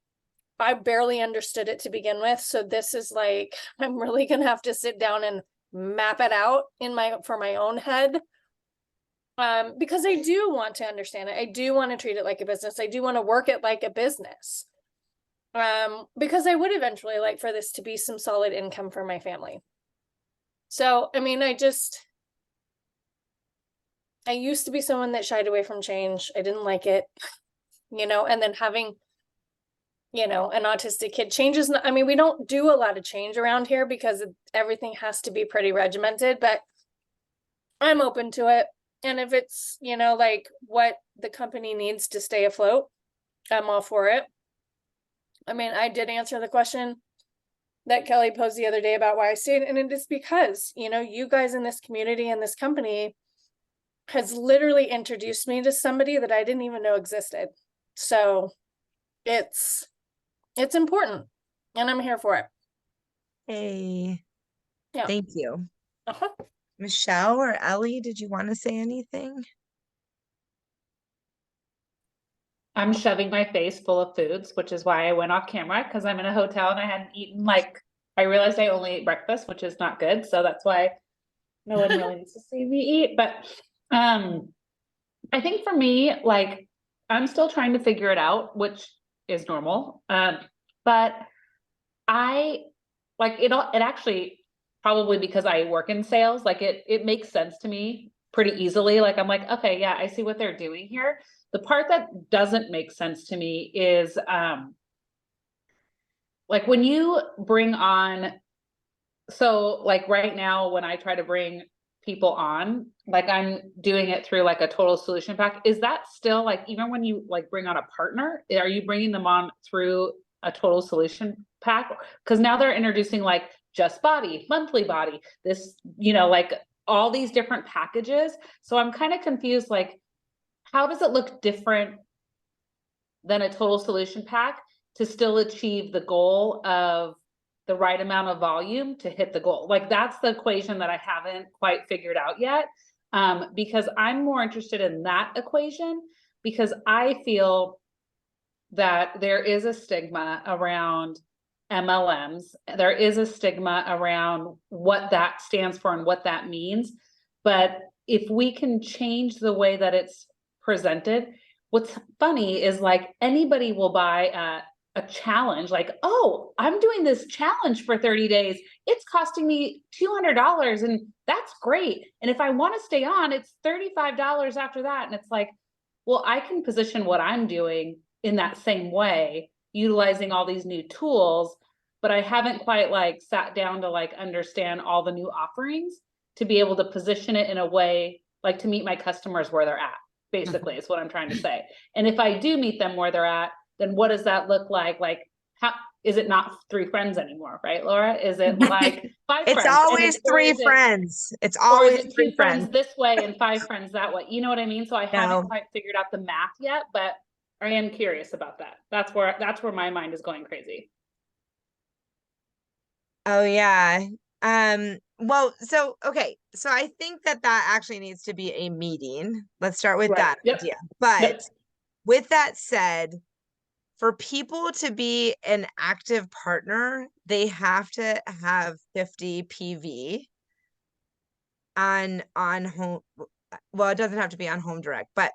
I barely understood it to begin with. So this is like, I'm really gonna have to sit down and map it out for my own head. Because I do want to understand it. I do want to treat it like a business. I do want to work it like a business. Because I would eventually like for this to be some solid income for my family. So, I mean, I used to be someone that shied away from change. I didn't like it, you know, and then having, you know, an autistic kid changes. I mean, we don't do a lot of change around here because everything has to be pretty regimented, but I'm open to it. And if it's, you know, like what the company needs to stay afloat, I'm all for it. I mean, I did answer the question that Kelly posed the other day about why I stayed. And it is because, you know, you guys in this community and this company has literally introduced me to somebody that I didn't even know existed. So it's important and I'm here for it. Hey, Yeah. thank you. Uh-huh. Michelle or Ellie, did you want to say anything? I'm shoving my face full of foods, which is why I went off camera, because I'm in a hotel and I hadn't eaten, like, I realized I only ate breakfast, which is not good. So that's why no one really needs to see me eat. But I think for me, like, I'm still trying to figure it out, which is normal. But I like it actually, probably because I work in sales, like it makes sense to me pretty easily. Like I'm like, okay, yeah, I see what they're doing here. The part that doesn't make sense to me is like when you bring on, so like right now when I try to bring people on, like I'm doing it through like a total solution pack. Is that still like, even when you like bring on a partner, are you bringing them on through a total solution pack? Because now they're introducing like Just Body, Monthly Body, this, you know, like all these different packages. So I'm kind of confused, like, how does it look different than a total solution pack to still achieve the goal of the right amount of volume to hit the goal? Like that's the equation that I haven't quite figured out yet. Because I'm more interested in that equation, because I feel that there is a stigma around MLMs. There is a stigma around what that stands for and what that means. But if we can change the way that it's presented, what's funny is like anybody will buy a challenge, like, oh, I'm doing this challenge for 30 days. It's costing me $200 and that's great. And if I want to stay on, it's $35 after that. And it's like, well, I can position what I'm doing in that same way, utilizing all these new tools but I haven't quite like sat down to like understand all the new offerings to be able to position it in a way like to meet my customers where they're at, basically is what I'm trying to say. And if I do meet them where they're at, then what does that look like? Like, how is it not 3 friends anymore, right, Laura? Is it like 5 friends? It's always or 3 is it- friends. It's or always is it 3 2 friends friends. this way and 5 friends that way? You know what I mean? So I No. haven't quite figured out the math yet, but I am curious about that. That's where my mind is going crazy. Oh yeah. Well, so okay. So I think that actually needs to be a meeting. Let's start with Right. that Yep. idea. But Yep. with that said, for people to be an active partner, they have to have 50 PV on home. Well, it doesn't have to be on Home Direct, but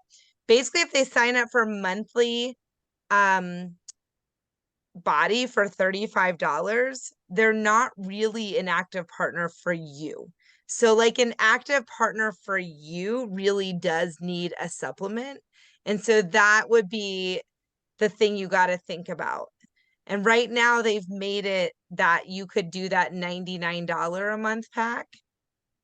basically if they sign up for monthly body for $35, they're not really an active partner for you. So like an active partner for you really does need a supplement. And so that would be the thing you got to think about. And right now they've made it that you could do that $99 a month pack,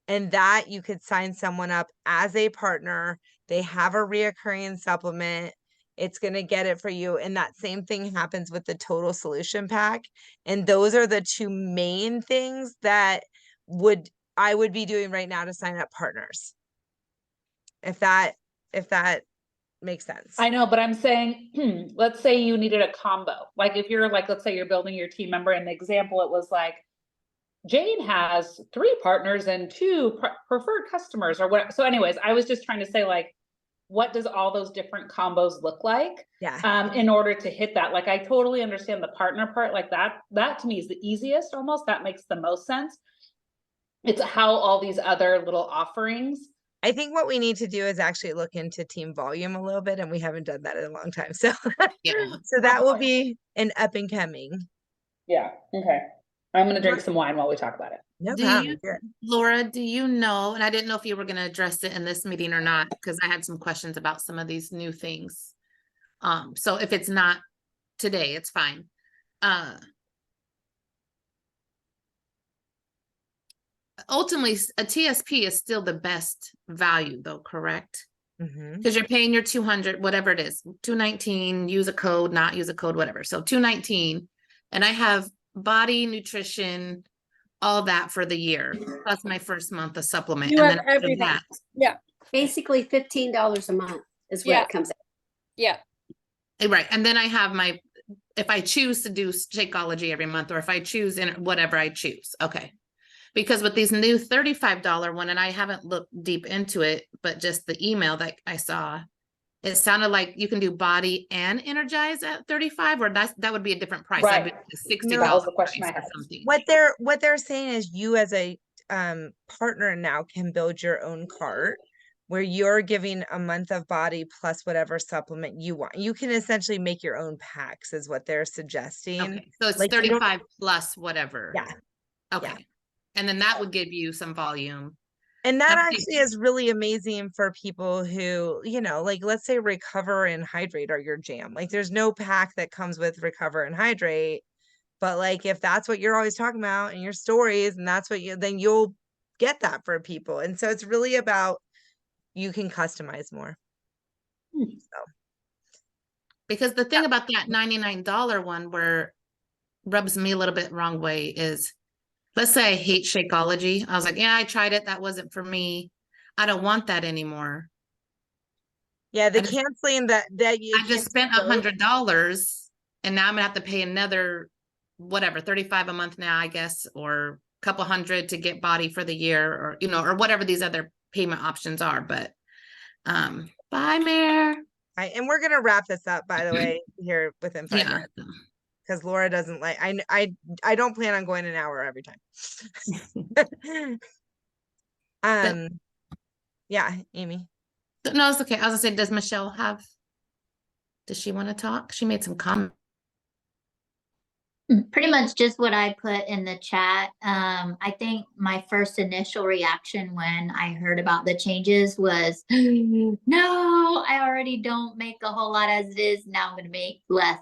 and that you could sign someone up as a partner. They have a reoccurring supplement. It's going to get it for you. And that same thing happens with the total solution pack. And those are the 2 main things that I would be doing right now to sign up partners. If that makes sense. I know, but I'm saying, let's say you needed a combo. Like if you're like, let's say you're building your team member, and the example, it was like, Jane has 3 partners and 2 preferred customers or what. So anyways, I was just trying to say like, what does all those different combos look like? Yeah. In order to hit that? Like, I totally understand the partner part, like that to me is the easiest almost. That makes the most sense. It's how all these other little offerings. I think what we need to do is actually look into team volume a little bit, and we haven't done that in a long time. So, Yeah. so that will be an up and coming. Yeah. Okay. I'm going to drink some wine while we talk about it. No Do problem. you- Good. Laura, do you know, and I didn't know if you were going to address it in this meeting or not, because I had some questions about some of these new things. So if it's not today, it's fine. Ultimately, a TSP is still the best value though, correct? Mhm. Because you're paying your 200, whatever it is, 219, use a code, not use a code, whatever. So 219, and I have body, nutrition, all that for the year, plus my first month of supplement. You and have then after everything. that, Basically $15 a month is what Yeah. it comes out. Yeah. right. And then I have my, if I choose to do Shakeology every month, or if I choose in whatever I choose. Okay. Because with these new $35 one, and I haven't looked deep into it, but just the email that I saw, it sounded like you can do body and energize at 35, or that would be a different price. I'd be Right. a $60 No. That was the question price I or had. something. What they're saying is you as a partner now can build your own cart where you're giving a month of body plus whatever supplement you want. You can essentially make your own packs is what they're suggesting. Okay. So it's Like, you don't- 35 plus whatever. Yeah. Okay. And then that would give you some volume. And that Okay. actually is really amazing for people who, you know, like let's say Recover and Hydrate are your jam. Like there's no pack that comes with Recover and Hydrate, but like if that's what you're always talking about in your stories and that's what then you'll get that for people. And so it's really about you can customize more. Because the thing about that $99 one where rubs me a little bit wrong way is, let's say I hate Shakeology. I was like, yeah, I tried it. That wasn't for me. I don't want that anymore. Yeah, the I just- canceling that you I just spent cancel both. $100 and now I'm gonna have to pay another, whatever, 35 a month now, I guess, or a couple hundred to get body for the year, or, you know, or whatever these other payment options are. But, bye, Mare. And we're gonna wrap this up, by the way, here within 5 Yeah. minutes. Because Laura doesn't like I don't plan on going an hour every time. Yeah, Amy. No, it's okay. I was gonna say, does Michelle does she want to talk? She made some comments. Pretty much just what I put in the chat. I think my first initial reaction when I heard about the changes was, no, I already don't make a whole lot as it is. Now I'm going to make less.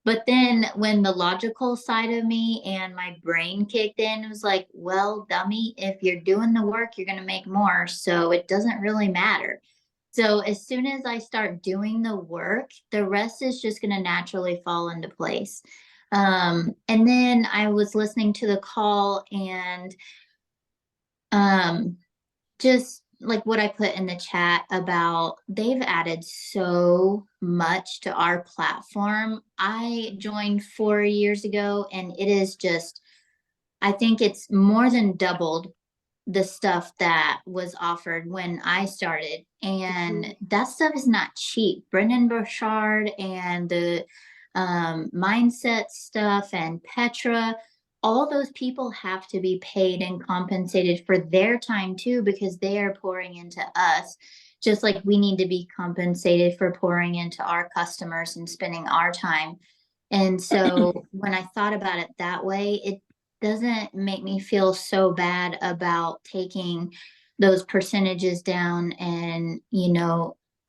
But then when the logical side of me and my brain kicked in, it was like, well, dummy, if you're doing the work, you're going to make more. So it doesn't really matter. So as soon as I start doing the work, the rest is just going to naturally fall into place. And then I was listening to the call and just like what I put in the chat about they've added so much to our platform. I joined 4 years ago and it is just, I think it's more than doubled the stuff that was offered when I started. And that stuff is not cheap. Brendan Burchard and the mindset stuff and Petra, all those people have to be paid and compensated for their time too, because they are pouring into us, just like we need to be compensated for pouring into our customers and spending our time. And so when I thought about it that way, it doesn't make me feel so bad about taking those percentages down and,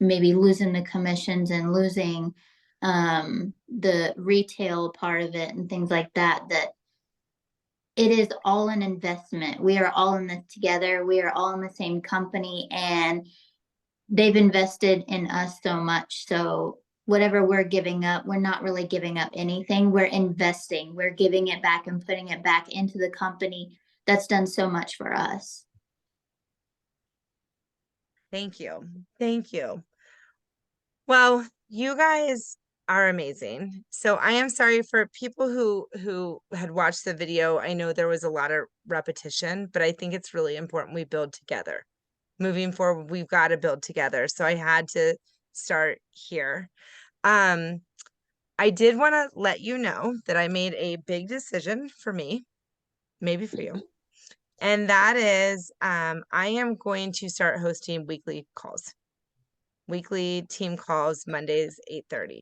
maybe losing the commissions and losing the retail part of it and things like that, that it is all an investment. We are all in this together. We are all in the same company and they've invested in us so much. So whatever we're giving up, we're not really giving up anything. We're investing. We're giving it back and putting it back into the company that's done so much for us. Thank you. Thank you. Well, you guys are amazing. So I am sorry for people who had watched the video. I know there was a lot of repetition, but I think it's really important we build together. Moving forward, we've got to build together. So I had to start here. I did want to let you know that I made a big decision for me, maybe for you. And that is, I am going to start hosting weekly calls. Weekly team calls, Mondays, 8:30.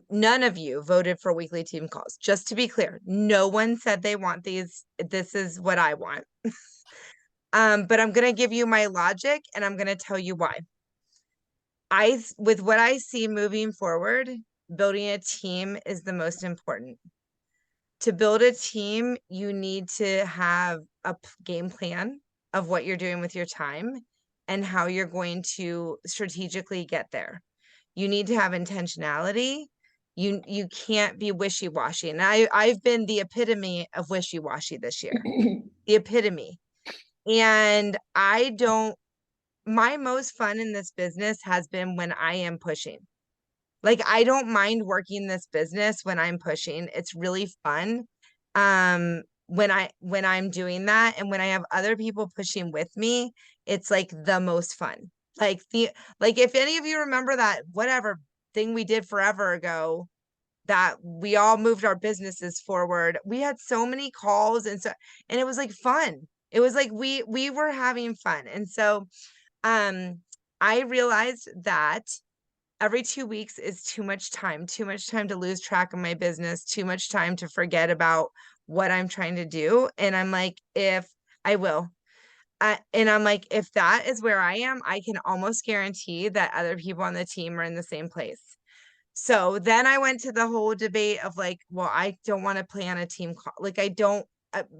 None of you voted for weekly team calls. Just to be clear, no one said they want these. This is what I want. But I'm going to give you my logic and I'm going to tell you why. With what I see moving forward, building a team is the most important. To build a team, you need to have a game plan of what you're doing with your time and how you're going to strategically get there. You need to have intentionality. You can't be wishy-washy. And I've been the epitome of wishy-washy this year. The epitome. And my most fun in this business has been when I am pushing. Like, I don't mind working this business when I'm pushing. It's really fun. When I'm doing that and when I have other people pushing with me, it's like the most fun. Like if any of you remember that whatever thing we did forever ago, that we all moved our businesses forward. We had so many calls and it was like fun. It was like we were having fun. And so I realized that every 2 weeks is too much time to lose track of my business, too much time to forget about what I'm trying to do. And I'm like, if that is where I am, I can almost guarantee that other people on the team are in the same place. So then I went to the whole debate of like, well, I don't want to plan a team call. Like I don't,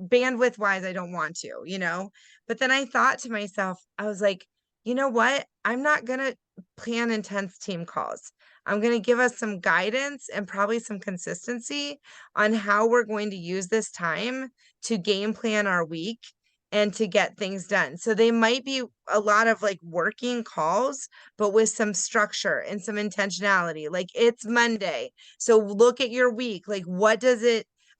bandwidth wise, I don't want to, but then I thought to myself, I was like, you know what? I'm not going to plan intense team calls. I'm going to give us some guidance and probably some consistency on how we're going to use this time to game plan our week and to get things done. So they might be a lot of like working calls, but with some structure and some intentionality. Like it's Monday. So look at your week. Like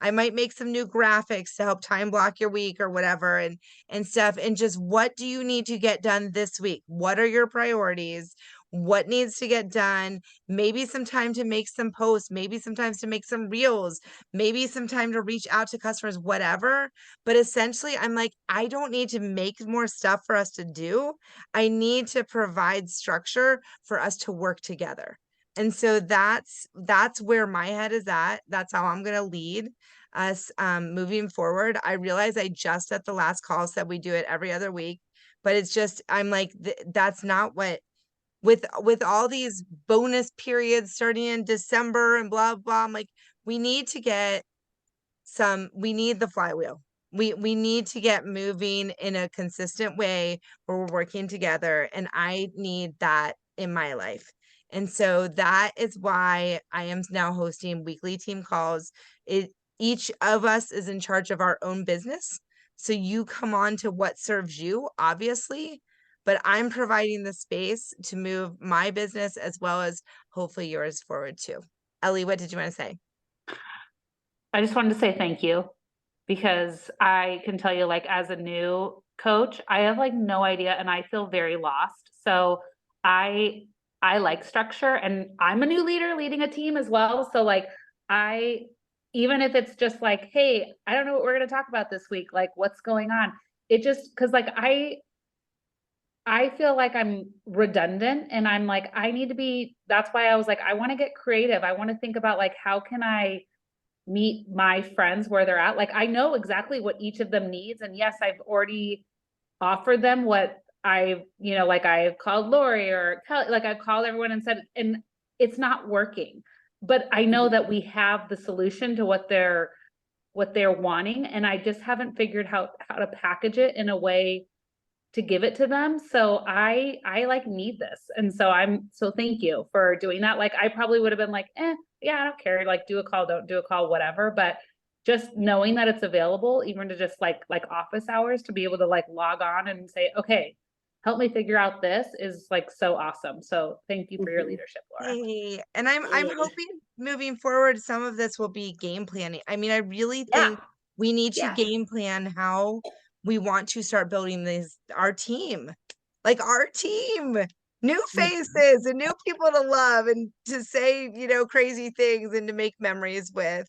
I might make some new graphics to help time block your week or whatever and stuff. And just what do you need to get done this week? What are your priorities? What needs to get done? Maybe some time to make some posts, maybe sometimes to make some reels, maybe some time to reach out to customers, whatever. But essentially, I'm like, I don't need to make more stuff for us to do. I need to provide structure for us to work together. And so that's where my head is at. That's how I'm going to lead us moving forward. I realize I just at the last call said we do it every other week, but it's just, I'm like, that's not what with all these bonus periods starting in December and blah blah. I'm like, we need to get we need the flywheel. We need to get moving in a consistent way where we're working together, and I need that in my life. And so that is why I am now hosting weekly team calls. Each of us is in charge of our own business. So you come on to what serves you, obviously, but I'm providing the space to move my business as well as hopefully yours forward too. Ellie, what did you want to say? I just wanted to say thank you, because I can tell you, like, as a new coach, I have like no idea and I feel very lost. So I like structure, and I'm a new leader leading a team as well. So like, even if it's just like, hey, I don't know what we're going to talk about this week, like what's going on. It just, cause like I feel like I'm redundant, and I'm like, I need to be, that's why I was like, I want to get creative. I want to think about like, how can I meet my friends where they're at? Like, I know exactly what each of them needs. And yes, I've already offered them what I've, like I've called Lori or Kelly, like I've called everyone and said, and it's not working, but I know that we have the solution to what they're wanting. And I just haven't figured out how to package it in a way to give it to them. So I like need this. And so thank you for doing that. Like, I probably would have been like, yeah, I don't care. Like, do a call, don't do a call, whatever. But just knowing that it's available, even to just like office hours, to be able to like log on and say, okay, help me figure out this, is like so awesome. So thank you for your leadership, Laura. Hey, and I'm hoping moving forward, some of this will be game planning. I mean, I really think we need to game plan how we want to start building our team, new faces and new people to love and to say, crazy things and to make memories with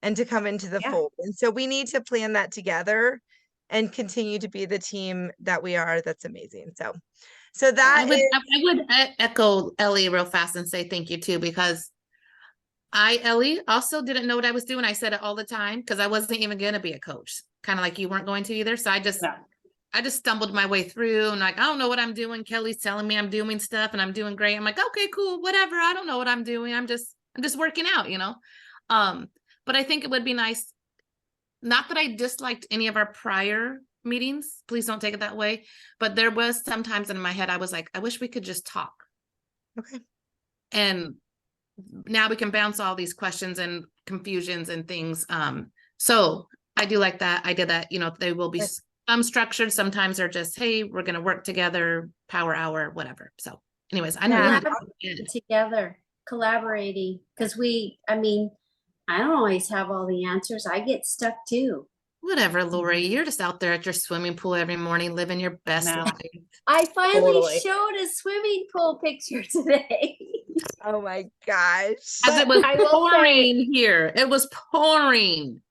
and to come into the fold. And so we need to plan that together and continue to be the team that we are. That's amazing. So that I would echo Ellie real fast and say thank you too, because Ellie, also didn't know what I was doing. I said it all the time because I wasn't even going to be a coach, kind of like you weren't going to either. So I just stumbled my way through, and like, I don't know what I'm doing. Kelly's telling me I'm doing stuff and I'm doing great. I'm like, okay, cool, whatever. I don't know what I'm doing. I'm just working out, but I think it would be nice. Not that I disliked any of our prior meetings, please don't take it that way, but there was sometimes in my head I was like, I wish we could just talk. Okay. And now we can bounce all these questions and confusions and things. So I do like that. I did that, they will be some structured. Sometimes they're just, hey, we're going to work together, power hour, whatever. So anyways, I know together, collaborating, because I don't always have all the answers. I get stuck too. Whatever, Lori, you're just out there at your swimming pool every morning, living your best life. I finally showed a swimming pool picture today. Oh my gosh. As it was pouring here. It was pouring.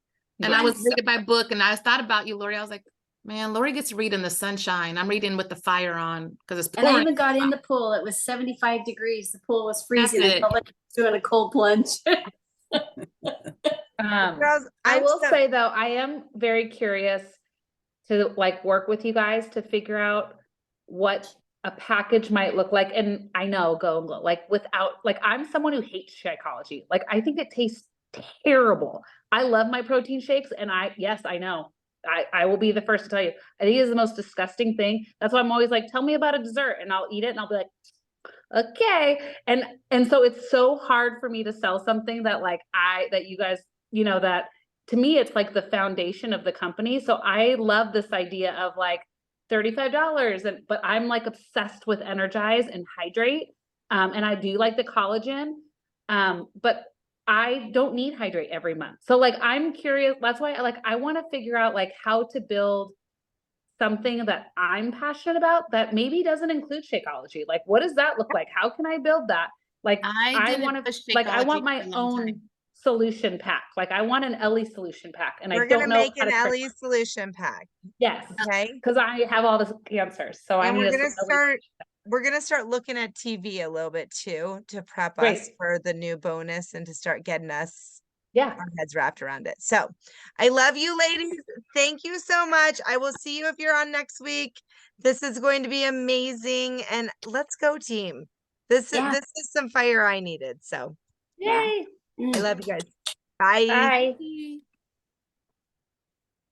And I was reading my book, and I thought about you, Lori. I was like, man, Lori gets to read in the sunshine. I'm reading with the fire on because it's pouring. And I even got in the pool. It was 75 degrees. The pool was freezing. I felt like I was doing a cold plunge. I will say though, I am very curious to like work with you guys to figure out what a package might look like. And I know I'm someone who hates Shakeology. Like, I think it tastes terrible. I love my protein shakes, and I know I will be the first to tell you, I think it's the most disgusting thing. That's why I'm always like, tell me about a dessert, and I'll eat it and I'll be like, okay. And so it's so hard for me to sell something that that you guys, that to me, it's like the foundation of the company. So I love this idea of like $35, but I'm like obsessed with Energize and Hydrate. And I do like the collagen, but I don't need Hydrate every month. So like, I'm curious. That's why I want to figure out like how to build something that I'm passionate about that maybe doesn't include Shakeology. Like, what does that look like? How can I build that? Like, I want my own solution pack. Like, I want an Ellie solution pack, and we're gonna make an Ellie solution pack. Yes. Okay. Because I have all the answers. So we're gonna start looking at TV a little bit too to prep us for the new bonus and to start getting us our heads wrapped around it. So I love you, ladies. Thank you so much. I will see you if you're on next week. This is going to be amazing, and let's go, team. This Yeah. this is some fire I needed. So Yeah. I love you guys. Bye. Bye. Bye.